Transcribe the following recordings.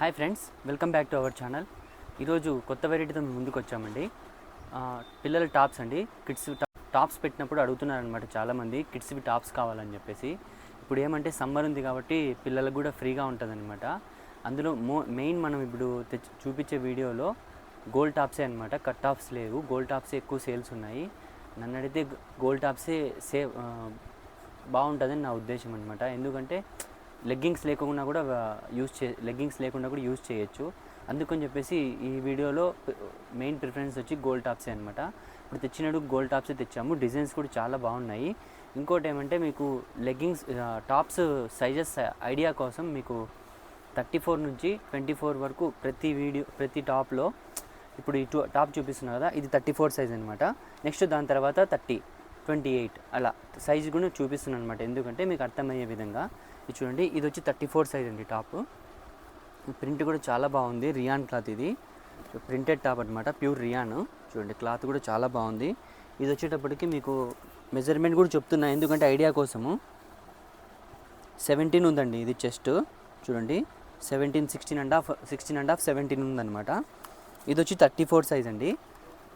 Hi friends, welcome back to our channel. ఈరోజు కొత్త వెరైటీతో మేము ముందుకు వచ్చామండి. పిల్లల టాప్స్ అండి. కిడ్స్ టాప్స్ పెట్టినప్పుడు అడుగుతున్నారనమాట చాలామంది, కిడ్స్వి టాప్స్ కావాలని చెప్పేసి. ఇప్పుడు ఏమంటే సమ్మర్ ఉంది కాబట్టి పిల్లలకు కూడా ఫ్రీగా ఉంటుందన్నమాట. అందులో మెయిన్ మనం ఇప్పుడు చూపించే వీడియోలో గోల్డ్ టాప్సే అనమాట. కట్ టాప్స్ లేవు, గోల్డ్ టాప్సే ఎక్కువ సేల్స్ ఉన్నాయి. నన్ను అడిగితే గోల్డ్ టాప్సే బాగుంటుందని నా ఉద్దేశం అనమాట. ఎందుకంటే లెగ్గింగ్స్ లేకుండా కూడా యూజ్ చేయొచ్చు. అందుకని చెప్పేసి ఈ వీడియోలో మెయిన్ ప్రిఫరెన్స్ వచ్చి గోల్డ్ టాప్సే అనమాట. ఇప్పుడు తెచ్చినప్పుడు గోల్డ్ టాప్సే తెచ్చాము. డిజైన్స్ కూడా చాలా బాగున్నాయి. ఇంకోటి ఏమంటే మీకు లెగ్గింగ్స్ టాప్స్ సైజెస్ ఐడియా కోసం మీకు 34 నుంచి 24 వరకు ప్రతి టాప్లో ఇప్పుడు ఈ టాప్ చూపిస్తున్నా కదా, ఇది 34 సైజ్ అనమాట. నెక్స్ట్ దాని తర్వాత 30, 28 అలా సైజు కూడా చూపిస్తున్నాను అనమాట. ఎందుకంటే మీకు అర్థమయ్యే విధంగా. ఇది చూడండి, ఇది వచ్చి 34 సైజ్ అండి టాప్. ప్రింట్ కూడా చాలా బాగుంది. రియాన్ క్లాత్, ఇది ప్రింటెడ్ టాప్ అనమాట, ప్యూర్ రియాన్. చూడండి క్లాత్ కూడా చాలా బాగుంది. ఇది వచ్చేటప్పటికి మీకు మెజర్మెంట్ కూడా చెప్తున్నా ఎందుకంటే ఐడియా కోసము. 17 ఉందండి ఇది చెస్ట్. చూడండి 17, 16.5, 17 ఉందన్నమాట. ఇది వచ్చి 34 సైజ్ అండి.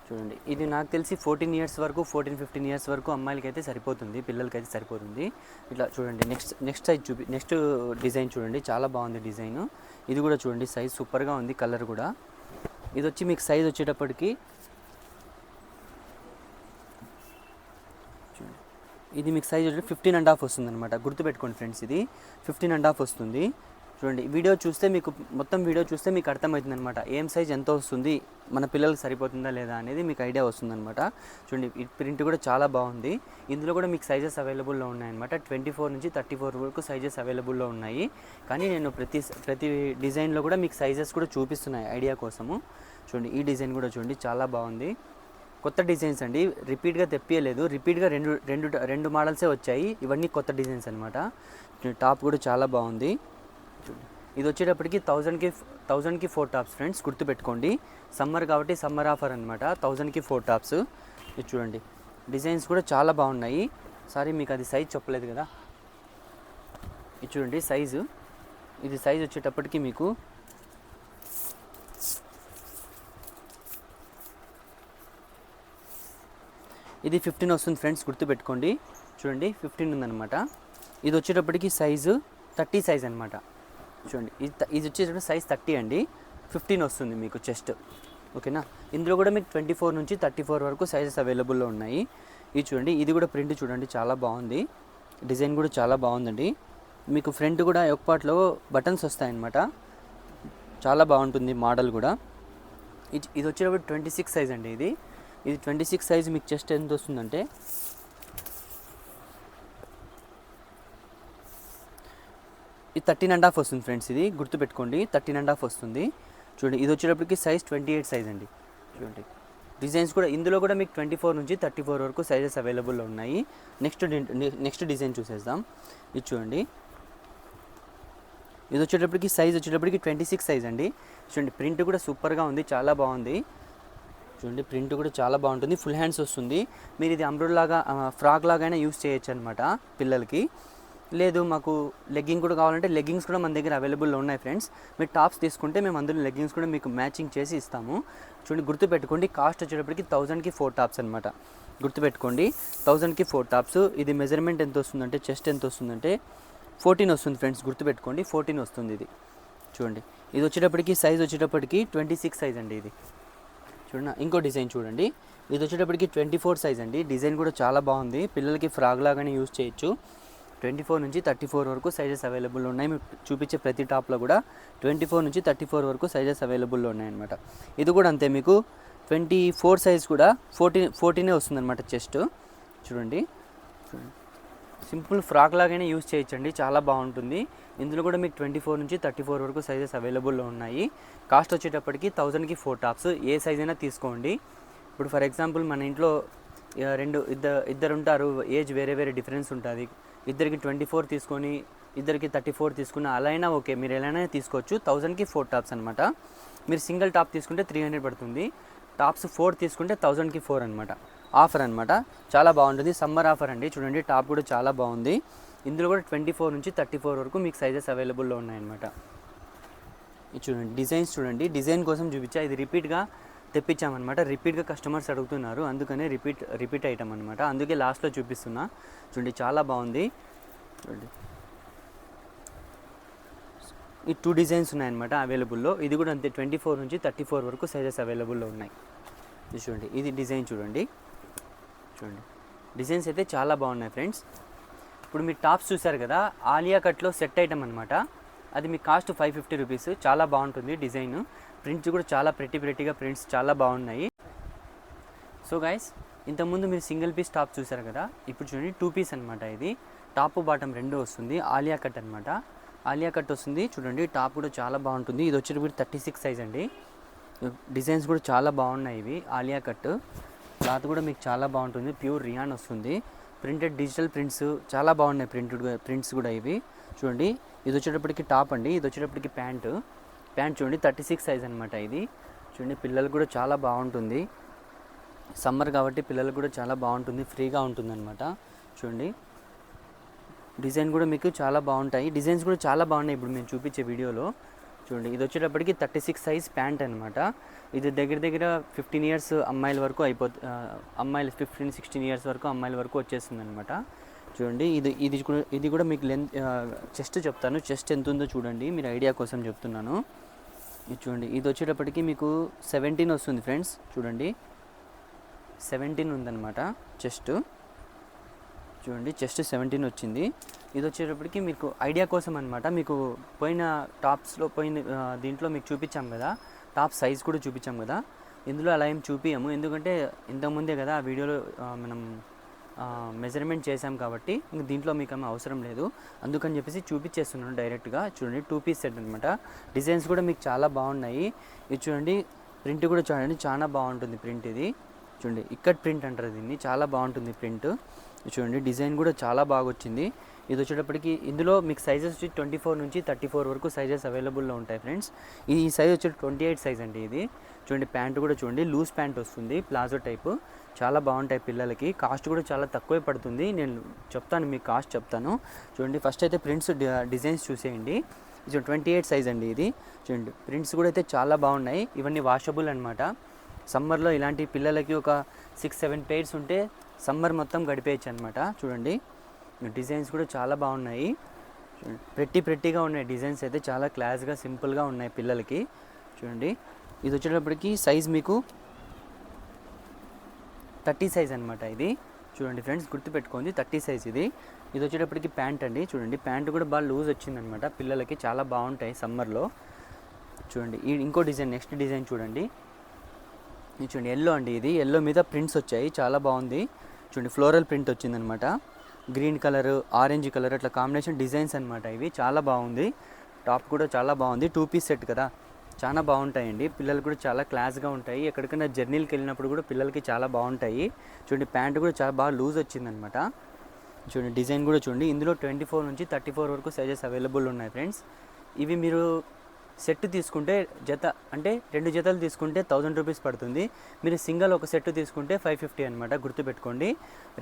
చూడండి, ఇది నాకు తెలిసి 14 ఇయర్స్ వరకు 14-15 ఇయర్స్ వరకు అమ్మాయిలకి అయితే సరిపోతుంది, పిల్లలకైతే సరిపోతుంది. ఇట్లా చూడండి, నెక్స్ట్ డిజైన్ చూడండి, చాలా బాగుంది డిజైన్. ఇది కూడా చూడండి, సైజ్ సూపర్గా ఉంది, కలర్ కూడా. ఇది వచ్చి మీకు సైజ్ వచ్చేటప్పటికి చూడండి, ఇది మీకు సైజ్ వచ్చి 15.5 వస్తుంది అనమాట. గుర్తుపెట్టుకోండి ఫ్రెండ్స్, ఇది 15.5 వస్తుంది. చూడండి, వీడియో చూస్తే మీకు మొత్తం వీడియో చూస్తే మీకు అర్థమవుతుంది అనమాట. ఏం సైజ్ ఎంత వస్తుంది, మన పిల్లలకు సరిపోతుందా లేదా అనేది మీకు ఐడియా వస్తుందన్నమాట. చూడండి, ఈ ప్రింట్ కూడా చాలా బాగుంది. ఇందులో కూడా మీకు సైజెస్ అవైలబుల్లో ఉన్నాయన్నమాట. 24 నుంచి 34 వరకు సైజెస్ అవైలబుల్లో ఉన్నాయి. కానీ నేను ప్రతి డిజైన్లో కూడా మీకు సైజెస్ కూడా చూపిస్తున్నాయి ఐడియా కోసము. చూడండి, ఈ డిజైన్ కూడా చూడండి, చాలా బాగుంది. కొత్త డిజైన్స్ అండి, రిపీట్గా తెప్పియలేదు. రిపీట్గా రెండు మోడల్సే వచ్చాయి. ఇవన్నీ కొత్త డిజైన్స్ అనమాట. టాప్ కూడా చాలా బాగుంది. ఇది వచ్చేటప్పటికి 1000కి 4 టాప్స్ ఫ్రెండ్స్, గుర్తుపెట్టుకోండి. సమ్మర్ కాబట్టి సమ్మర్ ఆఫర్ అనమాట. 1000కి 4 టాప్స్. ఇది చూడండి, డిజైన్స్ కూడా చాలా బాగున్నాయి. సారీ మీకు అది సైజ్ చెప్పలేదు కదా. ఇది చూడండి సైజు, ఇది సైజ్ వచ్చేటప్పటికి మీకు ఇది 15 వస్తుంది ఫ్రెండ్స్, గుర్తుపెట్టుకోండి. చూడండి 15 ఉందన్నమాట. ఇది వచ్చేటప్పటికి సైజు 30 సైజ్ అనమాట. చూడండి, ఇది వచ్చేటప్పుడు సైజ్ 30 అండి, 15 వస్తుంది మీకు చెస్ట్. ఓకేనా. ఇందులో కూడా మీకు 24 నుంచి 34 వరకు సైజెస్ అవైలబుల్లో ఉన్నాయి. ఇది చూడండి, ఇది కూడా ప్రింట్ చూడండి, చాలా బాగుంది. డిజైన్ కూడా చాలా బాగుందండి. మీకు ఫ్రంట్ కూడా ఒక పార్ట్లో బటన్స్ వస్తాయన్నమాట. చాలా బాగుంటుంది మోడల్ కూడా. ఇది వచ్చేటప్పుడు 26 సైజ్ అండి. ఇది 26 సైజ్. మీకు చెస్ట్ ఎంత వస్తుందంటే ఇది 13.5 వస్తుంది ఫ్రెండ్స్. ఇది గుర్తుపెట్టుకోండి, 13.5 వస్తుంది. చూడండి, ఇది వచ్చేటప్పటికి సైజ్ 28 సైజ్ అండి. చూడండి, డిజైన్స్ కూడా ఇందులో కూడా మీకు 24 నుంచి 34 వరకు సైజెస్ అవైలబుల్లో ఉన్నాయి. నెక్స్ట్ డిజైన్ చూసేద్దాం. ఇది చూడండి, ఇది వచ్చేటప్పటికి సైజ్ వచ్చేటప్పటికి 26 సైజ్ అండి. చూడండి, ప్రింట్ కూడా సూపర్గా ఉంది, చాలా బాగుంది. చూడండి, ప్రింట్ కూడా చాలా బాగుంటుంది. ఫుల్ హ్యాండ్స్ వస్తుంది. మీరు ఇది అంబ్రెల్లాగా ఫ్రాక్ లాగానే యూస్ చేయొచ్చు అనమాట పిల్లలకి. లేదు మాకు లెగ్గింగ్ కూడా కావాలంటే లెగ్గింగ్స్ కూడా మన దగ్గర అవైలబుల్లో ఉన్నాయి ఫ్రెండ్స్. మీరు టాప్స్ తీసుకుంటే మేము అందులో లెగ్గింగ్స్ కూడా మీకు మ్యాచింగ్ చేసి ఇస్తాము. చూడండి, గుర్తుపెట్టుకోండి, కాస్ట్ వచ్చేటప్పటికి 1000కి 4 టాప్స్ అనమాట. గుర్తుపెట్టుకోండి, 1000కి 4 టాప్స్. ఇది మెజర్మెంట్ ఎంత వస్తుందంటే, చెస్ట్ ఎంత వస్తుందంటే 14 వస్తుంది ఫ్రెండ్స్, గుర్తుపెట్టుకోండి, 14 వస్తుంది ఇది. చూడండి, ఇది వచ్చేటప్పటికి సైజ్ వచ్చేటప్పటికి 26 సైజ్ అండి. ఇది చూడండి, ఇంకో డిజైన్ చూడండి, ఇది వచ్చేటప్పటికి 24 సైజ్ అండి. డిజైన్ కూడా చాలా బాగుంది, పిల్లలకి ఫ్రాక్ లాగానే యూజ్ చేయొచ్చు. 24 నుంచి 34 వరకు సైజెస్ అవైలబుల్లో ఉన్నాయి. మీరు చూపించే ప్రతి టాప్లో కూడా 24 నుంచి 34 వరకు సైజెస్ అవైలబుల్లో ఉన్నాయన్నమాట. ఇది కూడా అంతే, మీకు 24 సైజ్ కూడా 14 వస్తుందన్నమాట చెస్ట్. చూడండి, సింపుల్ ఫ్రాక్ లాగానే యూజ్ చేయొచ్చండి, చాలా బాగుంటుంది. ఇందులో కూడా మీకు 24 నుంచి 34 వరకు సైజెస్ అవైలబుల్లో ఉన్నాయి. కాస్ట్ వచ్చేటప్పటికి 1000కి 4 టాప్స్. ఏ సైజ్ అయినా తీసుకోండి. ఇప్పుడు ఫర్ ఎగ్జాంపుల్ మన ఇంట్లో ఇద్దరు ఉంటారు, ఏజ్ వేరే డిఫరెన్స్ ఉంటుంది. ఇద్దరికి 24 తీసుకొని ఇద్దరికి 34 తీసుకున్న అలా అయినా ఓకే, మీరు ఎలా అయినా తీసుకోవచ్చు. 1000కి 4 టాప్స్ అనమాట. మీరు సింగిల్ టాప్ తీసుకుంటే 300 పడుతుంది. టాప్స్ 4 తీసుకుంటే 1000కి 4 అనమాట. ఆఫర్ అనమాట, చాలా బాగుంటుంది. సమ్మర్ ఆఫర్ అండి. చూడండి, టాప్ కూడా చాలా బాగుంది. ఇందులో కూడా 24 నుంచి 34 వరకు మీకు సైజెస్ అవైలబుల్లో ఉన్నాయన్నమాట. ఇది చూడండి డిజైన్స్ చూడండి, డిజైన్ కోసం చూపించా. ఇది రిపీట్గా తెప్పించామన్నమాట. రిపీట్గా కస్టమర్స్ అడుగుతున్నారు, అందుకనే రిపీట్ ఐటమ్ అనమాట. అందుకే లాస్ట్లో చూపిస్తున్నా. చూడండి చాలా బాగుంది. చూడండి ఈ 2 డిజైన్స్ ఉన్నాయన్నమాట అవైలబుల్లో. ఇది కూడా అంతే 24 నుంచి 34 వరకు సైజెస్ అవైలబుల్లో ఉన్నాయి. ఇది చూడండి, ఇది డిజైన్ చూడండి. చూడండి డిజైన్స్ అయితే చాలా బాగున్నాయి ఫ్రెండ్స్. ఇప్పుడు మీరు టాప్స్ చూసారు కదా, ఆలియా కట్లో సెట్ ఐటమ్ అనమాట. అది మీ కాస్ట్ 550 రూపీస్. చాలా బాగుంటుంది డిజైన్. ప్రింట్స్ కూడా చాలా ప్రెట్టీగా ప్రింట్స్ చాలా బాగున్నాయి. సో గైస్, ఇంతకుముందు మీరు సింగిల్ పీస్ టాప్ చూసారు కదా, ఇప్పుడు చూడండి 2 పీస్ అనమాట. ఇది టాప్ బాటమ్ రెండు వస్తుంది. ఆలియా కట్ అనమాట. ఆలియా కట్ వస్తుంది. చూడండి టాప్ కూడా చాలా బాగుంటుంది. ఇది వచ్చేటప్పుడు 36 సైజ్ అండి. డిజైన్స్ కూడా చాలా బాగున్నాయి. ఇవి ఆలియా కట్. క్లాత్ కూడా మీకు చాలా బాగుంటుంది. ప్యూర్ రియాన్ వస్తుంది. ప్రింటెడ్ డిజిటల్ ప్రింట్స్ చాలా బాగున్నాయి. ప్రింట్స్ కూడా ఇవి చూడండి. ఇది వచ్చేటప్పటికి టాప్ అండి. ఇది వచ్చేటప్పటికి ప్యాంట్ చూడండి 36 సైజ్ అనమాట. ఇది చూడండి పిల్లలు కూడా చాలా బాగుంటుంది. సమ్మర్ కాబట్టి పిల్లలకు కూడా చాలా బాగుంటుంది. ఫ్రీగా ఉంటుంది అనమాట. చూడండి డిజైన్ కూడా మీకు చాలా బాగుంటాయి. డిజైన్స్ కూడా చాలా బాగున్నాయి ఇప్పుడు మేము చూపించే వీడియోలో. చూడండి ఇది వచ్చేటప్పటికి 36 సైజ్ ప్యాంట్ అనమాట. ఇది దగ్గర 15 ఇయర్స్ అమ్మాయిల వరకు అమ్మాయిలు 15-16 ఇయర్స్ వరకు అమ్మాయిల వరకు వచ్చేస్తుంది అనమాట. చూడండి ఇది కూడా మీకు లెంత్ చెస్ట్ చెప్తాను. చెస్ట్ ఎంత ఉందో చూడండి, మీరు ఐడియా కోసం చెప్తున్నాను. ఇది చూడండి, ఇది వచ్చేటప్పటికి మీకు 17 వస్తుంది ఫ్రెండ్స్. చూడండి 17 ఉందన్నమాట చెస్ట్. చూడండి చెస్ట్ 17 వచ్చింది. ఇది వచ్చేటప్పటికి మీకు ఐడియా కోసం అనమాట. మీకు పోయిన దీంట్లో మీకు చూపించాం కదా, టాప్ సైజ్ కూడా చూపించాం కదా. ఇందులో అలా ఏం చూపించము, ఎందుకంటే ఇంతకుముందే కదా ఆ వీడియోలో మనం మెజర్మెంట్ చేసాం కాబట్టి ఇంక దీంట్లో మీకు ఏమీ అవసరం లేదు. అందుకని చెప్పేసి చూపించేస్తున్నాను డైరెక్ట్గా. చూడండి 2 పీస్ సెట్ అనమాట. డిజైన్స్ కూడా మీకు చాలా బాగున్నాయి. ఇది చూడండి ప్రింట్ కూడా చూడండి చాలా బాగుంటుంది ప్రింట్. ఇది చూడండి ఇక్కట్ ప్రింట్ అంటారు దీన్ని. చాలా బాగుంటుంది ప్రింట్. చూడండి డిజైన్ కూడా చాలా బాగా వచ్చింది. ఇది వచ్చేటప్పటికి ఇందులో మీకు సైజెస్ వచ్చి 24 నుంచి 34 వరకు సైజెస్ అవైలబుల్లో ఉంటాయి ఫ్రెండ్స్. ఈ సైజ్ వచ్చి 28 సైజ్ అండి. ఇది చూడండి ప్యాంట్ కూడా చూడండి లూజ్ ప్యాంట్ వస్తుంది, ప్లాజో టైపు. చాలా బాగుంటాయి పిల్లలకి. కాస్ట్ కూడా చాలా తక్కువే పడుతుంది. నేను చెప్తాను, మీకు కాస్ట్ చెప్తాను. చూడండి ఫస్ట్ అయితే ప్రింట్స్ డిజైన్స్ చూసేయండి. ఇది 28 సైజ్ అండి. ఇది చూడండి ప్రింట్స్ కూడా అయితే చాలా బాగున్నాయి. ఇవన్నీ వాషబుల్ అనమాట. సమ్మర్లో ఇలాంటి పిల్లలకి ఒక 6-7 పెయిర్స్ ఉంటే సమ్మర్ మొత్తం గడిపేయచ్చు అనమాట. చూడండి డిజైన్స్ కూడా చాలా బాగున్నాయి. ప్రెట్టీగా ఉన్నాయి డిజైన్స్ అయితే. చాలా క్లాస్గా సింపుల్గా ఉన్నాయి పిల్లలకి. చూడండి ఇది వచ్చేటప్పటికి సైజ్ మీకు 30 సైజ్ అనమాట. ఇది చూడండి ఫ్రెండ్స్ గుర్తుపెట్టుకోండి 30 సైజ్ ఇది. ఇది వచ్చేటప్పటికి ప్యాంట్ అండి. చూడండి ప్యాంట్ కూడా బాగా లూజ్ వచ్చిందనమాట. పిల్లలకి చాలా బాగుంటాయి సమ్మర్లో. చూడండి ఈ ఇంకో డిజైన్, నెక్స్ట్ డిజైన్ చూడండి. ఇది చూడండి ఎల్లో అండి. ఇది ఎల్లో మీద ప్రింట్స్ వచ్చాయి, చాలా బాగుంది. చూడండి ఫ్లోరల్ ప్రింట్ వచ్చిందనమాట. గ్రీన్ కలర్, ఆరెంజ్ కలర్ అట్లా కాంబినేషన్ డిజైన్స్ అనమాట. ఇవి చాలా బాగుంది. టాప్ కూడా చాలా బాగుంది. 2 పీస్ సెట్ కదా, చాలా బాగుంటాయండి. పిల్లలు కూడా చాలా క్లాస్గా ఉంటాయి. ఎక్కడికైనా జర్నీలకు వెళ్ళినప్పుడు కూడా పిల్లలకి చాలా బాగుంటాయి. చూడండి ప్యాంట్ కూడా చాలా బాగా లూజ్ వచ్చిందనమాట. చూడండి డిజైన్ కూడా చూడండి. ఇందులో 24 నుంచి 34 వరకు సైజెస్ అవైలబుల్ ఉన్నాయి ఫ్రెండ్స్. ఇవి మీరు సెట్ తీసుకుంటే జత అంటే 2 జతలు తీసుకుంటే 1000 రూపీస్ పడుతుంది. మీరు సింగిల్ ఒక సెట్ తీసుకుంటే 550 అనమాట. గుర్తుపెట్టుకోండి.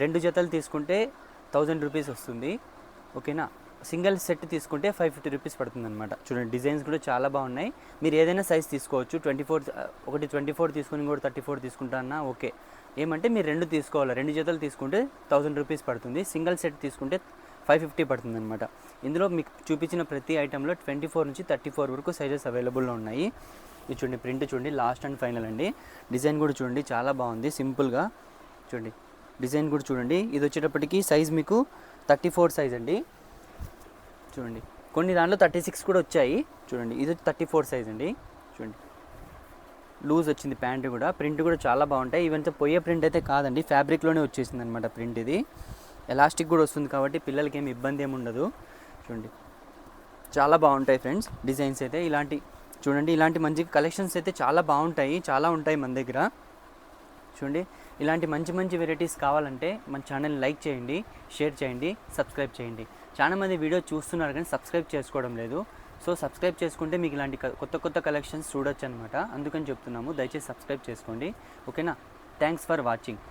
2 జతలు తీసుకుంటే 1000 రూపీస్ వస్తుంది. ఓకేనా. సింగిల్ సెట్ తీసుకుంటే 550 రూపీస్ పడుతుంది అనమాట. చూడండి డిజైన్స్ కూడా చాలా బాగున్నాయి. మీరు ఏదైనా సైజ్ తీసుకోవచ్చు. 24 తీసుకుని ఇంకోటి 34 తీసుకుంటారన్నా ఓకే. ఏమంటే మీరు 2 తీసుకోవాలి. 2 జతలు తీసుకుంటే 1000 రూపీస్ పడుతుంది. సింగిల్ సెట్ తీసుకుంటే 550 పడుతుంది అనమాట. ఇందులో మీకు చూపించిన ప్రతి ఐటెంలో 24 నుంచి 34 వరకు సైజెస్ అవైలబుల్లో ఉన్నాయి. ఇది చూడండి ప్రింట్ చూడండి లాస్ట్ అండ్ ఫైనల్ అండి. డిజైన్ కూడా చూడండి చాలా బాగుంది సింపుల్గా. చూడండి డిజైన్ కూడా చూడండి. ఇది వచ్చేటప్పటికి సైజ్ మీకు 34 సైజ్ అండి. చూడండి కొన్ని దాంట్లో 36 కూడా వచ్చాయి. చూడండి ఇది 34 సైజ్ అండి. చూడండి లూజ్ వచ్చింది ప్యాంట్ కూడా. ప్రింట్ కూడా చాలా బాగుంటాయి. ఇవంతా పోయే ప్రింట్ అయితే కాదండి, ఫ్యాబ్రిక్లోనే వచ్చేసింది అనమాట ప్రింట్. ఇది ఎలాస్టిక్ కూడా వస్తుంది కాబట్టి పిల్లలకి ఏమి ఇబ్బంది ఏమి ఉండదు. చూడండి చాలా బాగుంటాయి ఫ్రెండ్స్ డిజైన్స్ అయితే. చూడండి ఇలాంటి మంచి కలెక్షన్స్ అయితే చాలా బాగుంటాయి, చాలా ఉంటాయి మన దగ్గర. చూడండి ఇలాంటి మంచి వెరైటీస్ కావాలంటే మన ఛానల్ని లైక్ చేయండి, షేర్ చేయండి, సబ్స్క్రైబ్ చేయండి. చాలా మంది వీడియో చూస్తున్నారు కానీ సబ్స్క్రైబ్ చేసుకోవడం లేదు. సో సబ్స్క్రైబ్ చేసుకుంటే మీకు ఇలాంటి కొత్త కలెక్షన్స్ చూడొచ్చు అనమాట. అందుకని చెప్తున్నాము, దయచేసి సబ్స్క్రైబ్ చేసుకోండి. ఓకేనా. Thanks for watching.